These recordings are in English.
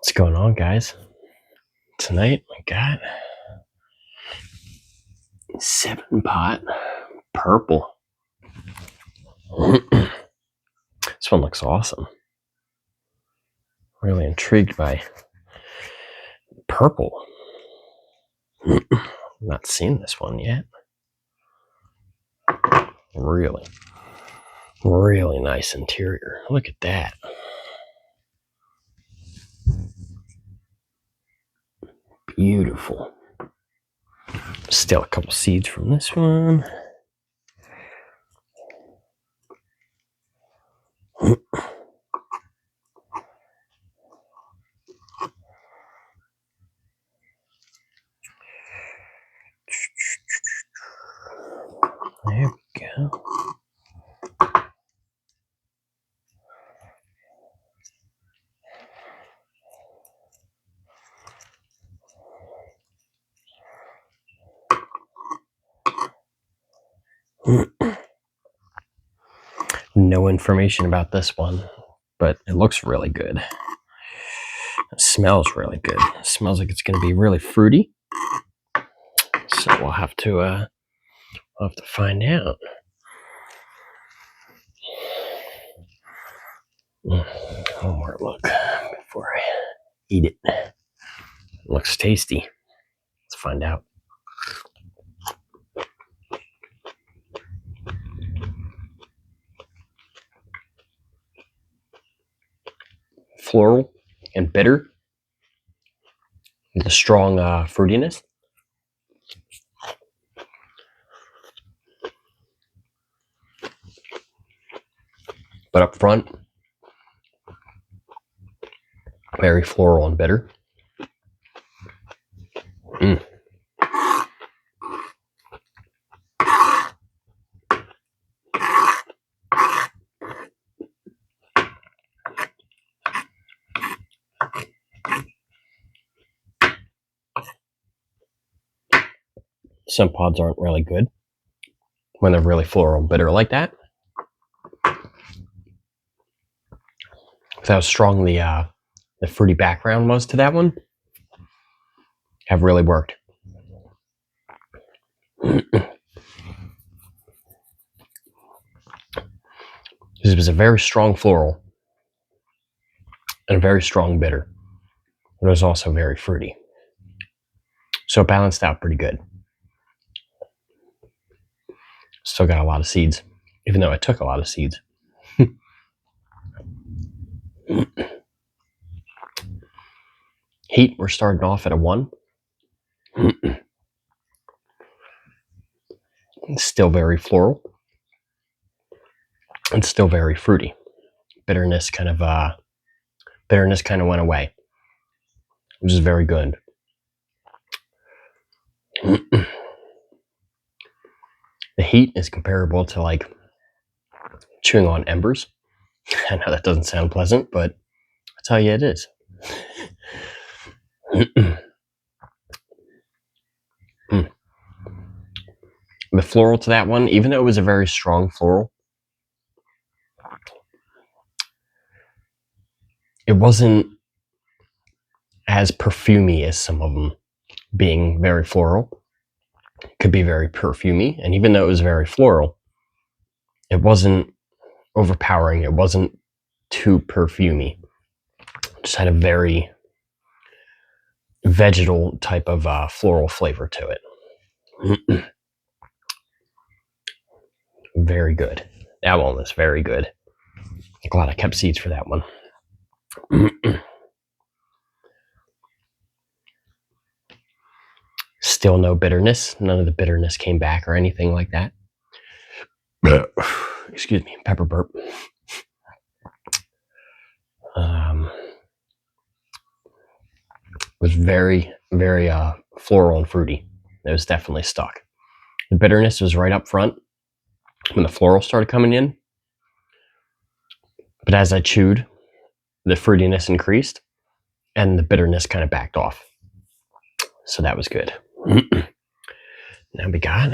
What's going on, guys? Tonight we got 7-pot purple. This one looks awesome. Really intrigued by purple. Not seen this one yet. Really nice interior. Look at that. Beautiful. Still a couple seeds from this one. There we go. No information about this one, but it looks really good. It smells really good. It smells like it's going to be really fruity. So we'll have to find out. One more look before I eat it. It looks tasty. Let's find out. Floral and bitter with a strong fruitiness. But up front, very floral and bitter. Some pods aren't really good when they're really floral and bitter like that. With how strong the fruity background was to that one, have really worked. This was a very strong floral and a very strong bitter. It was also very fruity. So it balanced out pretty good. Still got a lot of seeds, even though I took a lot of seeds. Heat, we're starting off at a 1. Still very floral. And still very fruity. Bitterness kind of went away, which is very good. The heat is comparable to like chewing on embers. I know that doesn't sound pleasant, but I tell you it is. The floral to that one, even though it was a very strong floral, it wasn't as perfumey as some of them. Being very floral, could be very perfumey, and even though it was very floral, it wasn't overpowering. It wasn't too perfumey. It just had a very vegetal type of floral flavor to it. Very good. That one was very good. Glad I kept seeds for that one. Still no bitterness. None of the bitterness came back or anything like that. Excuse me, pepper burp. Was very floral and fruity. It was definitely stuck. The bitterness was right up front when the floral started coming in, but as I chewed, the fruitiness increased and the bitterness kind of backed off. So that was good. Now we got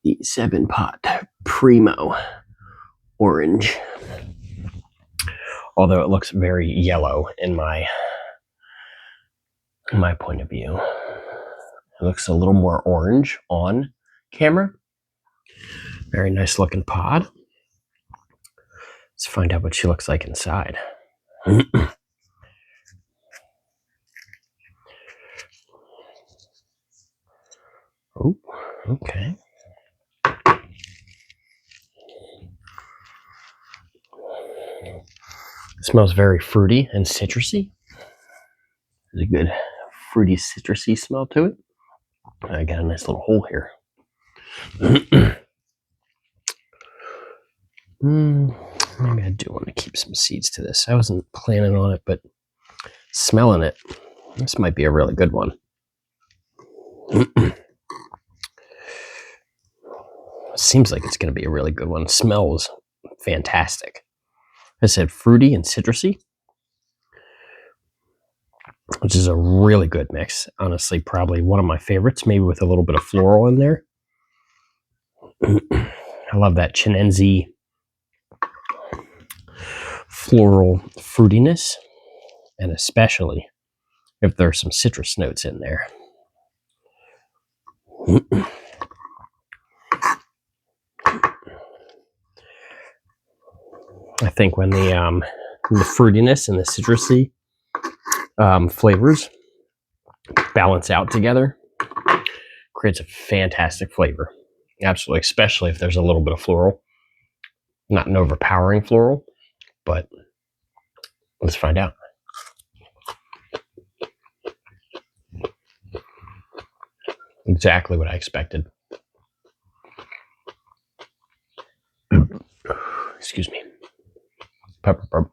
the 7-pot Primo Orange. although it looks very yellow in my point of view. It looks a little more orange on camera. Very nice looking pod. Let's find out what she looks like inside. Oh, okay. It smells very fruity and citrusy. There's a good fruity citrusy smell to it. I got a nice little hole here. Maybe I do want to keep some seeds to this. I wasn't planning on it, but smelling it, this might be a really good one. Seems like it's going to be a really good one. Smells fantastic. I said fruity and citrusy, which is a really good mix. Honestly, probably one of my favorites, maybe with a little bit of floral in there. I love that Chinense floral fruitiness, and especially if there's some citrus notes in there. I think when the fruitiness and the citrusy flavors balance out together, creates a fantastic flavor. Absolutely, especially if there's a little bit of floral. Not an overpowering floral, but let's find out. Exactly what I expected. Excuse me. Pepper.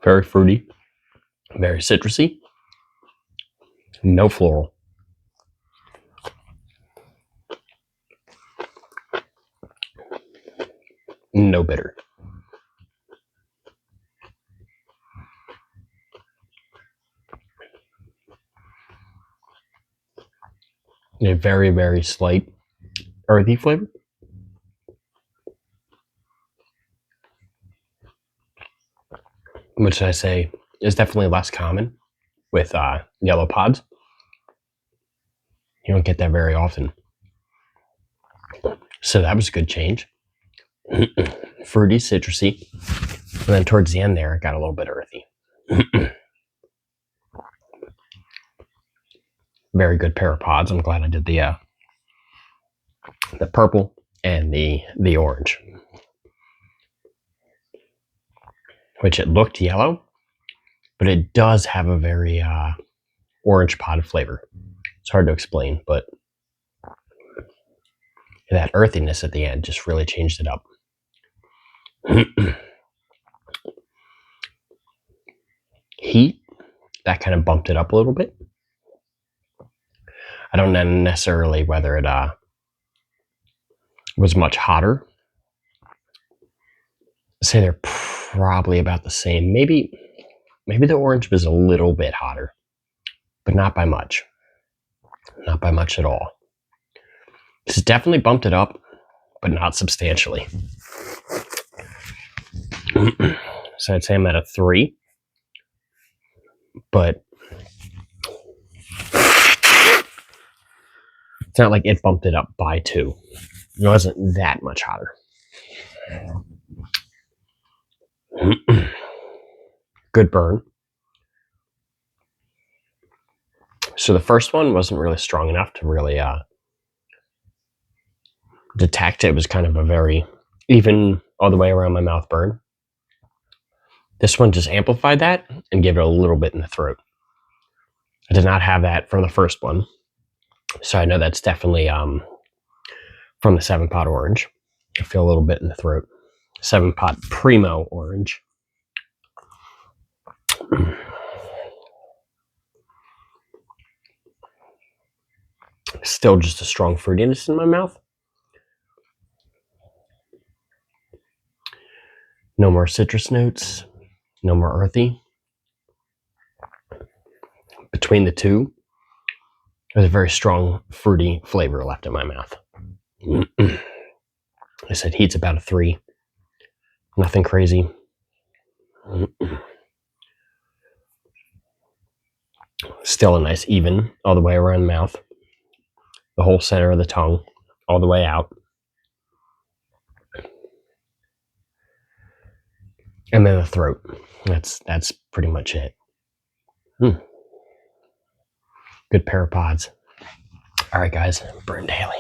Very fruity, very citrusy, no floral. No bitter. A very, very slight earthy flavor. Which I say is definitely less common with yellow pods. You don't get that very often. So that was a good change. Fruity, citrusy. And then towards the end there, it got a little bit earthy. Very good pair of pods. I'm glad I did the purple and the orange. Which it looked yellow, but it does have a very orange pod flavor. It's hard to explain, but that earthiness at the end just really changed it up. Heat, that kind of bumped it up a little bit. I don't know necessarily whether it was much hotter. I'd say they're probably about the same. Maybe the orange was a little bit hotter, but not by much. Not by much at all. This definitely bumped it up, but not substantially. So I'd say I'm at a 3. But it's not like it bumped it up by 2. It wasn't that much hotter. Good burn. So the first one wasn't really strong enough to really detect. It was kind of a very even all the way around my mouth burn. This one just amplified that and gave it a little bit in the throat. I did not have that from the first one. So I know that's definitely from the 7-pot orange. I feel a little bit in the throat. 7-pot primo orange. Still just a strong fruitiness in my mouth. No more citrus notes. No more earthy. Between the two, there's a very strong fruity flavor left in my mouth. I said heat's about a 3. Nothing crazy. Still a nice even all the way around the mouth. The whole center of the tongue, all the way out. And then the throat. That's pretty much it. Good pair of pods. All right, guys. Burn daily.